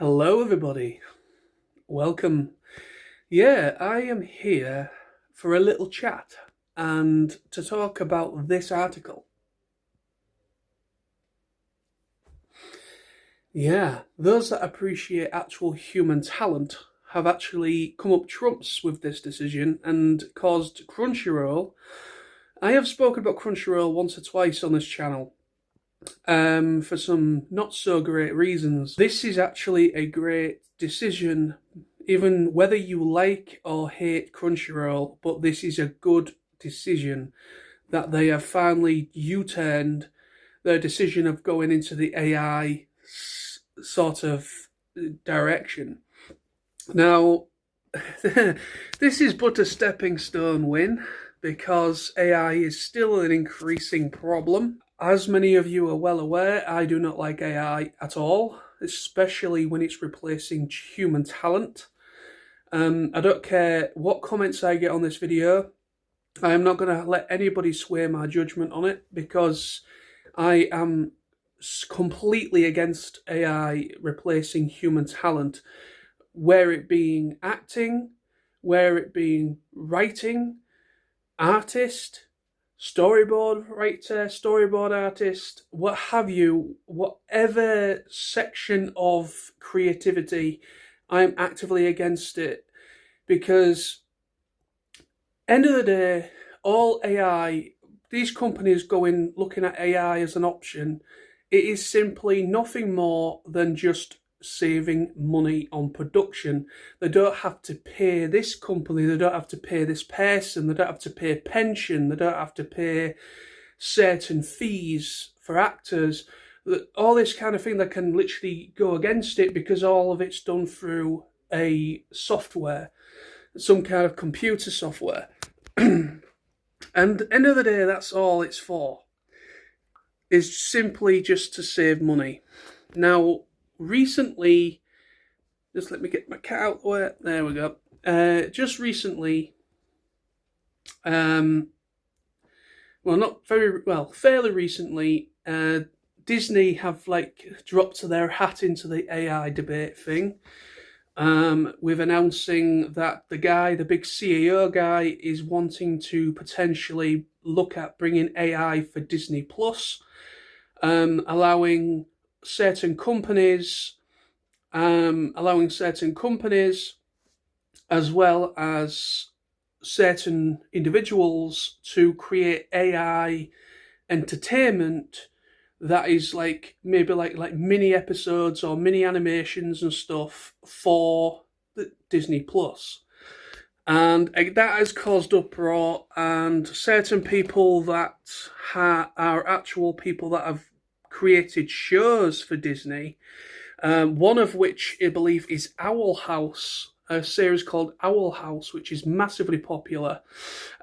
Hello, everybody. Welcome. Yeah, I am here for a little chat and to talk about this article. Yeah, those that appreciate actual human talent have actually come up trumps with this decision and caused Crunchyroll. I have spoken about Crunchyroll once or twice on this channel. For some not so great reasons. This is actually a great decision, even whether you like or hate Crunchyroll, but this is a good decision that they have finally U-turned their decision of going into the AI sort of direction. Now, this is but a stepping stone win because AI is still an increasing problem. As many of you are well aware, I do not like AI at all, especially when it's replacing human talent. I don't care what comments I get on this video. I am not going to let anybody sway my judgment on it because I am completely against AI replacing human talent, where it being acting, where it being writing, artist, storyboard writer, storyboard artist, what have you, whatever section of creativity, I'm actively against it because end of the day, all AI, these companies going looking at AI as an option, it is simply nothing more than just saving money on production. They don't have to pay this company, they don't have to pay this person, they don't have to pay pension, they don't have to pay certain fees for actors. All this kind of thing, they can literally go against it because all of it's done through a software, some kind of computer software. And at the end of the day, that's all it's for, is simply just to save money. Now, recently, just let me get my cat out the way. There we go. Just recently, fairly recently, Disney have dropped their hat into the AI debate thing. With announcing that the big CEO guy, is wanting to potentially look at bringing AI for Disney Plus, allowing certain companies, as well as certain individuals to create AI entertainment that is maybe mini episodes or mini animations and stuff for the Disney Plus. And that has caused uproar, and certain people that are actual people that have created shows for Disney, one of which I believe is Owl House, a series called Owl House, which is massively popular.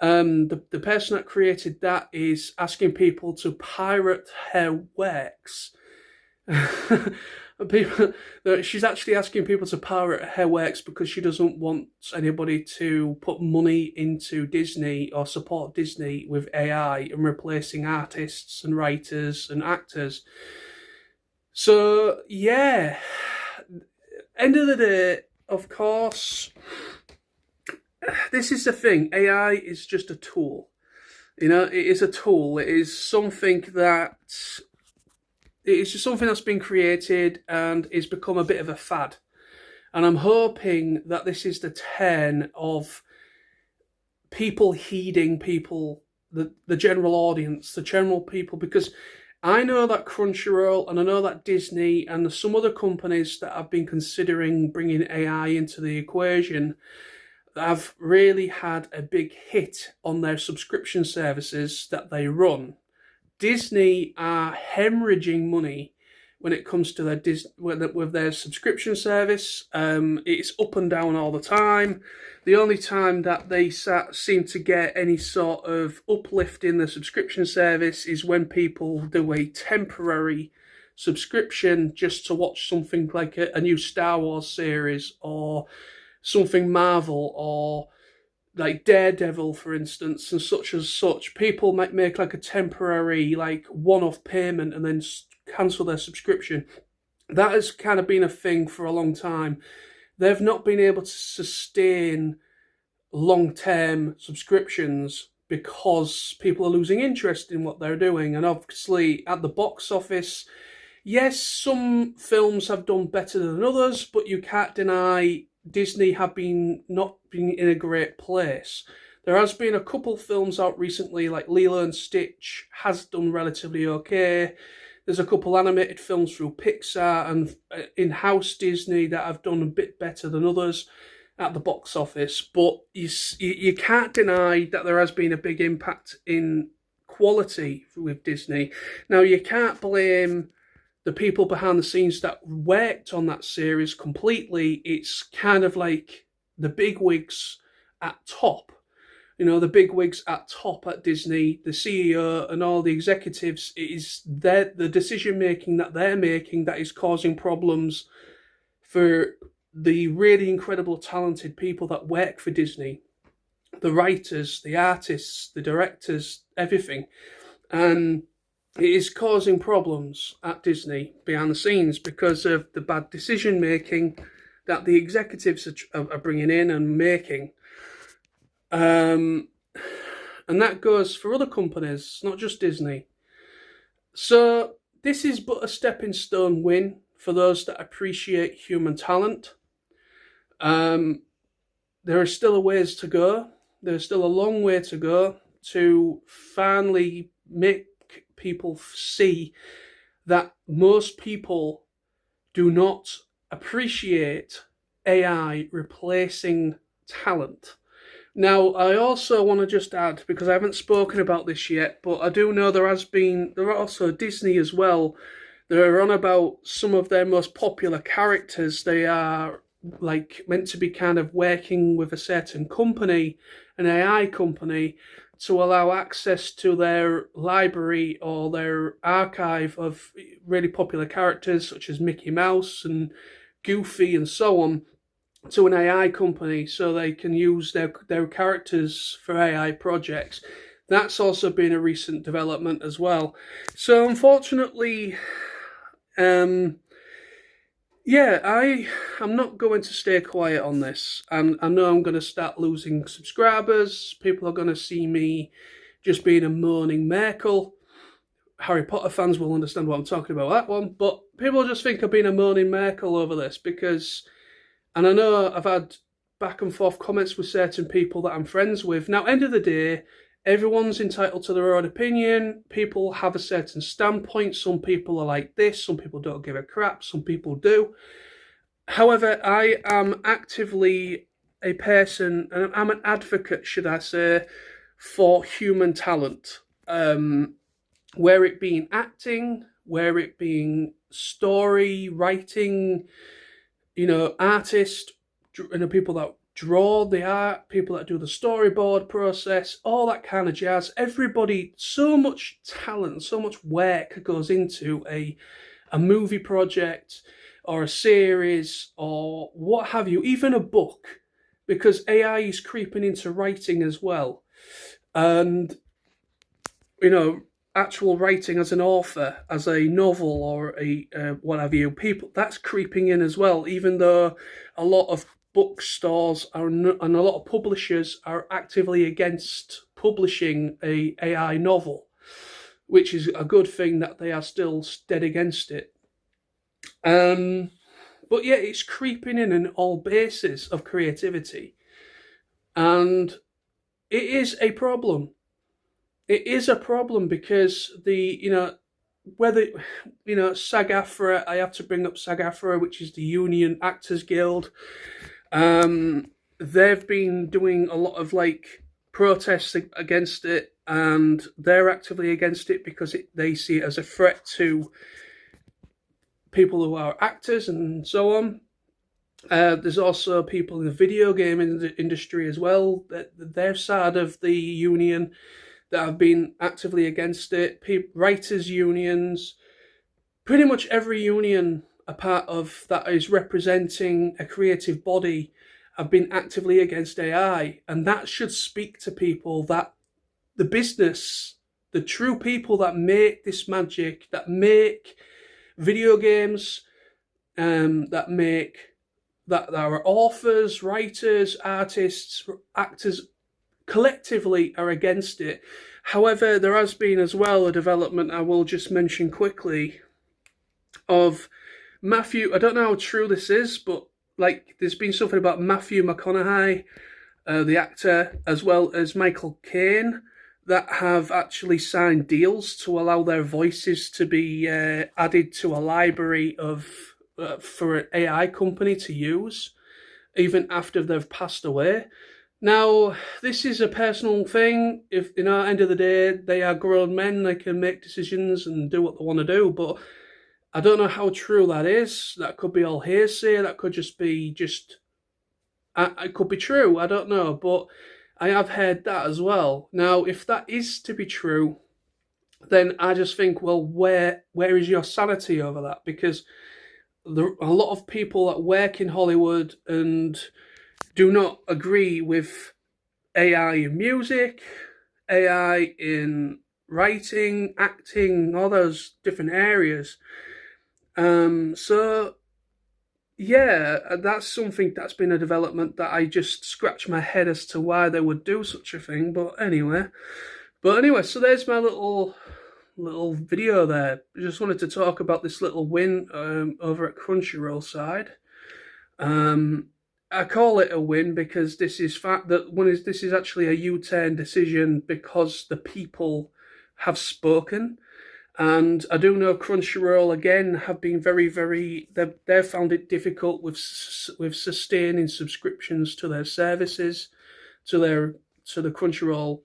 The person that created that is asking people to pirate her works. She's actually asking people to pirate her works because she doesn't want anybody to put money into Disney or support Disney with AI and replacing artists and writers and actors. So yeah, end of the day, of course, this is the thing. AI is just a tool. You know, it is a tool. It is something that's been created and it's become a bit of a fad. And I'm hoping that this is the turn of people heeding the general audience, the general people, because I know that Crunchyroll and I know that Disney and some other companies that have been considering bringing AI into the equation have really had a big hit on their subscription services that they run. Disney are hemorrhaging money when it comes to with their subscription service. It's up and down all the time. The only time that they seem to get any sort of uplift in the subscription service is when people do a temporary subscription just to watch something like a new Star Wars series or something Marvel or like Daredevil, for instance, and such as such. People might make a temporary one-off payment and then cancel their subscription. That has kind of been a thing for a long time. They've not been able to sustain long-term subscriptions because people are losing interest in what they're doing. And obviously at the box office, yes, some films have done better than others, but you can't deny Disney have been not been in a great place. There has been a couple films out recently, like Lilo and Stitch has done relatively okay. There's a couple animated films through Pixar and in-house Disney that have done a bit better than others at the box office, but you can't deny that there has been a big impact in quality with Disney. Now, you can't blame the people behind the scenes that worked on that series completely. It's kind of like the bigwigs at top. You know, the bigwigs at top at Disney, the CEO and all the executives, it is the decision making that they're making that is causing problems for the really incredible, talented people that work for Disney. The writers, the artists, the directors, everything. And it is causing problems at Disney behind the scenes because of the bad decision making that the executives are bringing in and making. And that goes for other companies, not just Disney. So this is but a stepping stone win for those that appreciate human talent. There is still a ways to go. There's still a long way to go to finally make people see that most people do not appreciate AI replacing talent. Now, I also want to just add, because I haven't spoken about this yet, but I do know there are also Disney as well. They're on about some of their most popular characters. They are like meant to be kind of working with a certain company, an AI company, to allow access to their library or their archive of really popular characters such as Mickey Mouse and Goofy and so on, to an AI company so they can use their characters for AI projects. That's also been a recent development as well. So unfortunately, I'm not going to stay quiet on this. And I know I'm going to start losing subscribers. People are going to see me just being a moaning Merkel. Harry Potter fans will understand what I'm talking about that one. But people just think I've been a moaning Merkel over this because... And I know I've had back and forth comments with certain people that I'm friends with. Now, end of the day, everyone's entitled to their own opinion. People have a certain standpoint. Some people are like this. Some people don't give a crap. Some people do. However, I am actively a person, and I'm an advocate, should I say, for human talent. Where it being acting, where it being story, writing, artists, people that draw the art, people that do the storyboard process, all that kind of jazz. Everybody, so much talent, so much work goes into a movie project or a series or what have you, even a book, because AI is creeping into writing as well. And, actual writing as an author, as a novel or a what have you, people, that's creeping in as well, even though a lot of bookstores and a lot of publishers are actively against publishing a AI novel, which is a good thing that they are still dead against it. But yeah, it's creeping in all bases of creativity. And it is a problem. It is a problem because SAG-AFTRA, I have to bring up SAG-AFTRA, which is the Union Actors Guild. They've been doing a lot of protests against it, and they're actively against it because they see it as a threat to people who are actors and so on. There's also people in the video game industry as well, that they're side of the union, that have been actively against it. Writers' unions, pretty much every union a part of that is representing a creative body have been actively against AI. And that should speak to people that the business, the true people that make this magic, that make video games, that are authors, writers, artists, actors, collectively are against it. However, there has been as well a development I will just mention quickly of Matthew. I don't know how true this is, but like there's been something about Matthew McConaughey, the actor, as well as Michael Caine, that have actually signed deals to allow their voices to be added to a library of for an AI company to use, even after they've passed away. Now, this is a personal thing. If, at the end of the day, they are grown men, they can make decisions and do what they want to do, but I don't know how true that is. That could be all hearsay, that could just be it could be true, I don't know, but I have heard that as well. Now, if that is to be true, then I just think, well, where is your sanity over that? Because a lot of people that work in Hollywood and do not agree with AI in music, AI in writing, acting, all those different areas. So yeah, that's something that's been a development that I just scratch my head as to why they would do such a thing. But anyway, so there's my little video there. I just wanted to talk about this little win over at Crunchyroll side. I call it a win because this is this is actually a U-turn decision because the people have spoken. And I do know Crunchyroll again have been very they've found it difficult with sustaining subscriptions to their services, to the Crunchyroll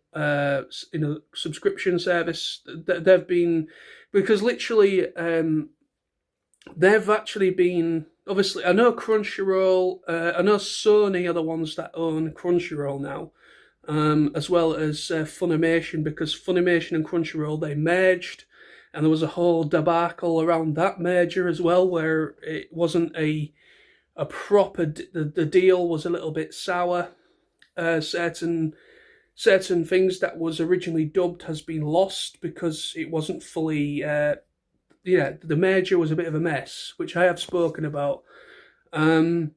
subscription service. They've been, because literally they've actually been, obviously I know Crunchyroll, I know Sony are the ones that own Crunchyroll now, as well as Funimation, because Funimation and Crunchyroll, they merged. And there was a whole debacle around that merger as well, where it wasn't a proper. The deal was a little bit sour. Certain things that was originally dubbed has been lost because it wasn't fully. The merger was a bit of a mess, which I have spoken about. And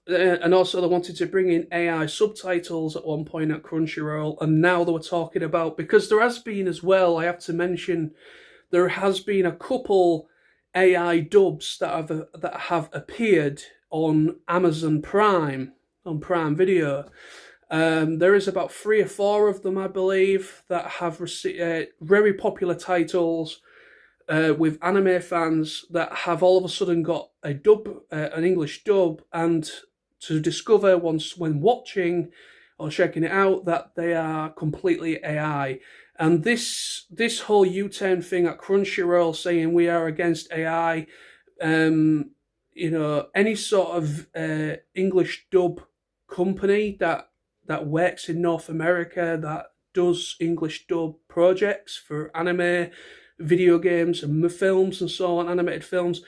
also they wanted to bring in AI subtitles at one point at Crunchyroll, and now they were talking about, because there has been as well, I have to mention, there has been a couple AI dubs that have appeared on Amazon Prime, on Prime Video. There is about 3 or 4 of them, I believe, that have received very popular titles with anime fans that have all of a sudden got a dub, an English dub, and to discover once when watching or checking it out that they are completely AI. And this whole U-turn thing at Crunchyroll saying we are against AI, any sort of English dub company that works in North America that does English dub projects for anime, video games and films and so on, animated films.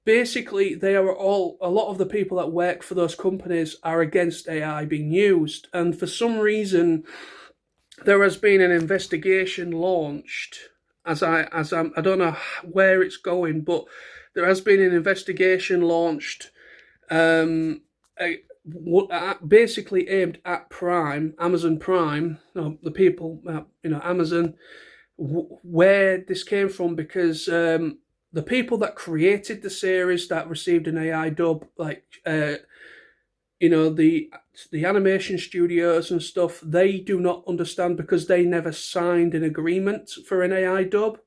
Basically, a lot of the people that work for those companies are against AI being used, and for some reason, there has been an investigation launched. I don't know where it's going, but there has been an investigation launched, basically aimed at Amazon Prime, the people, Amazon, where this came from, because the people that created the series that received an AI dub, like the animation studios and stuff, they do not understand because they never signed an agreement for an AI dub.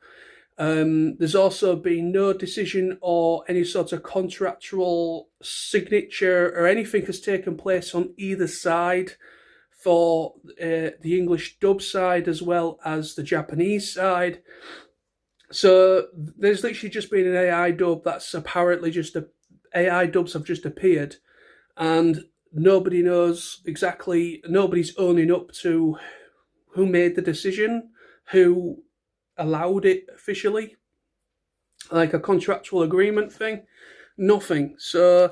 There's also been no decision or any sort of contractual signature or anything has taken place on either side for the English dub side as well as the Japanese side. So there's literally just been an AI dub that's apparently AI dubs have just appeared, and nobody knows exactly, nobody's owning up to who made the decision, who allowed it officially, like a contractual agreement thing, nothing. So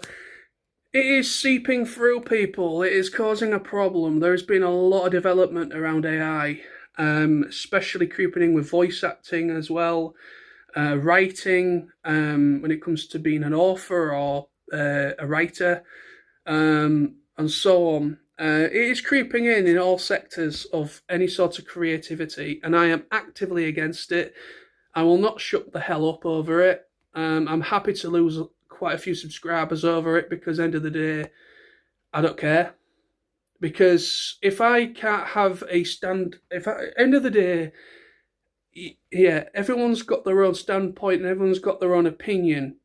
it is seeping through people, it is causing a problem. There's been a lot of development around AI, especially creeping in with voice acting as well. writing, when it comes to being an author or a writer, and so on. It is creeping in all sectors of any sort of creativity, and I am actively against it. I will not shut the hell up over it. I'm happy to lose quite a few subscribers over it because, end of the day, I don't care. Because if I can't have a stand, end of the day, yeah, everyone's got their own standpoint and everyone's got their own opinion.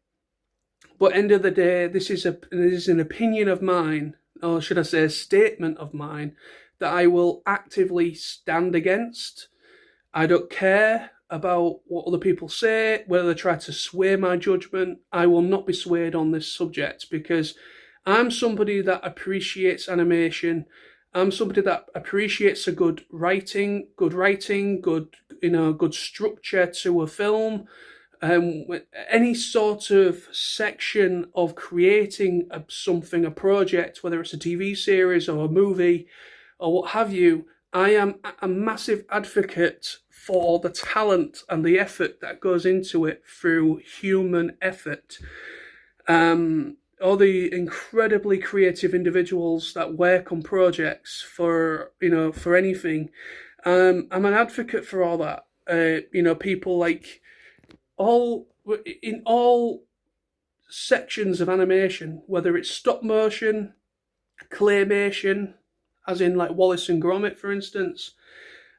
But end of the day, this is an opinion of mine, or should I say, a statement of mine that I will actively stand against. I don't care about what other people say, whether they try to sway my judgment. I will not be swayed on this subject because I'm somebody that appreciates animation. I'm somebody that appreciates a good writing, good good structure to a film. Any sort of section of creating something, a project, whether it's a TV series or a movie or what have you, I am a massive advocate for the talent and the effort that goes into it through human effort. All the incredibly creative individuals that work on projects for anything. I'm an advocate for all that. People like in all sections of animation, whether it's stop motion, claymation, as in like Wallace and Gromit, for instance,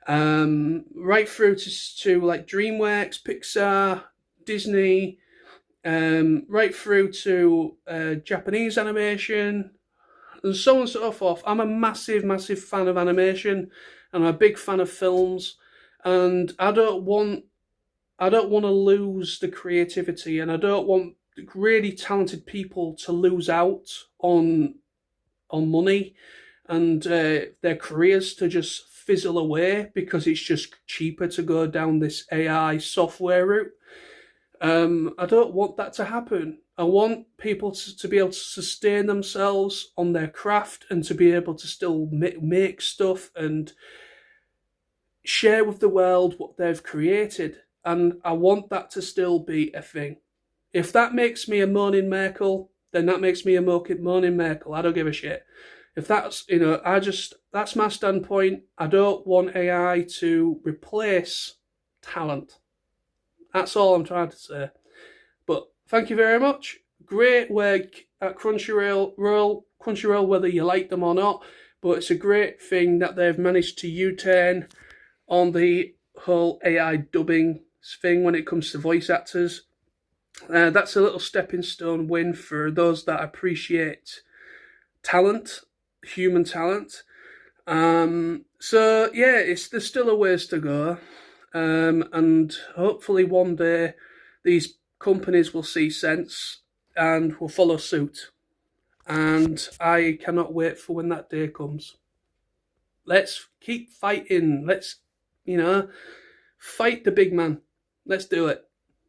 right through to like DreamWorks, Pixar, Disney, right through to Japanese animation, and so on and so forth. I'm a massive, massive fan of animation, and I'm a big fan of films, and I don't want to lose the creativity, and I don't want really talented people to lose out on money and their careers to just fizzle away because it's just cheaper to go down this AI software route. I don't want that to happen. I want people to be able to sustain themselves on their craft and to be able to still make stuff and share with the world what they've created. And I want that to still be a thing. If that makes me a moaning Merkel, then that makes me a moaning Merkel. I don't give a shit. If that's, that's my standpoint. I don't want AI to replace talent. That's all I'm trying to say. But thank you very much. Great work at Crunchyroll, whether you like them or not. But it's a great thing that they've managed to U-turn on the whole AI dubbing thing when it comes to voice actors. That's a little stepping stone win for those that appreciate talent, human talent. So yeah, there's still a ways to go, and hopefully one day these companies will see sense and will follow suit. And I cannot wait for when that day comes. Let's keep fighting. Let's fight the big man. Let's do it.